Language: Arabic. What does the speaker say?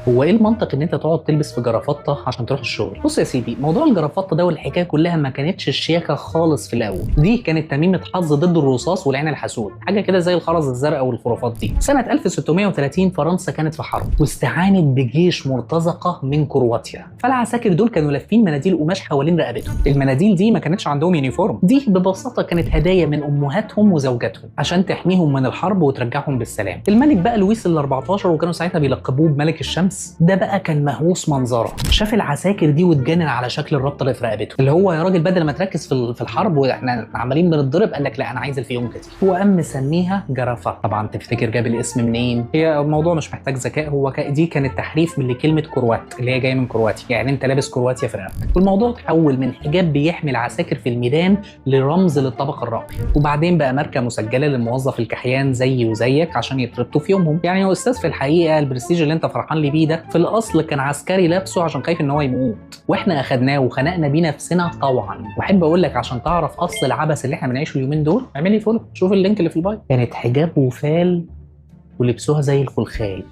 هو ايه المنطق ان انت تقعد تلبس في جرافطه عشان تروح الشغل؟ بص يا سيدي، موضوع الجرافطه ده والحكايه كلها ما كانتش الشياكه خالص في الاول، دي كانت تميمه حظ ضد الرصاص والعين الحسود، حاجه كده زي الخرز الزرقاء والخرافات دي. سنه 1630 فرنسا كانت في حرب واستعانت بجيش مرتزقه من كرواتيا، فالعساكر دول كانوا لافين مناديل قماش حوالين رقبتهم. المناديل دي ما كانتش عندهم يونيفورم، دي ببساطه كانت هدايا من امهاتهم وزوجاتهم عشان تحميهم من الحرب وترجعهم بالسلام. الملك بقى لويس ال 14 وكانوا ساعتها بيلقبوه بملك الشمس، ده بقى كان مهووس منظره، شاف العساكر دي واتجنن على شكل الربطه اللي في رقبته، اللي هو يا راجل بدل ما تركز في الحرب واحنا عمالين بنتضرب، قال لك لا انا عايز الفيونكه دي، وقام مسميها جرافه. طبعا تفتكر جاب الاسم منين؟ هي الموضوع مش محتاج ذكاء، هو دي كانت تحريف من لكلمه كروات اللي هي جايه من كرواتيا، يعني انت لابس كرواتيا في رقبتك. والموضوع تحول من حجاب بيحمي العساكر في الميدان لرمز للطبقه الراقيه، وبعدين بقى ماركه مسجله للموظف الكحيان زيي وزيك عشان يتربطوا في يومهم. يعني يا استاذ في الحقيقه البرستيج اللي انت فرحان لي بيه ده في الاصل كان عسكري لابسه عشان خايف ان هو يموت، واحنا اخدناه وخنقنا بيه نفسنا طبعا. واحب اقول لك عشان تعرف اصل العبث اللي احنا بنعيشه اليومين دول، اعمل لي فولو، شوف اللينك اللي في البايو. كانت حجاب وفال ولبسوها زي الخلخال.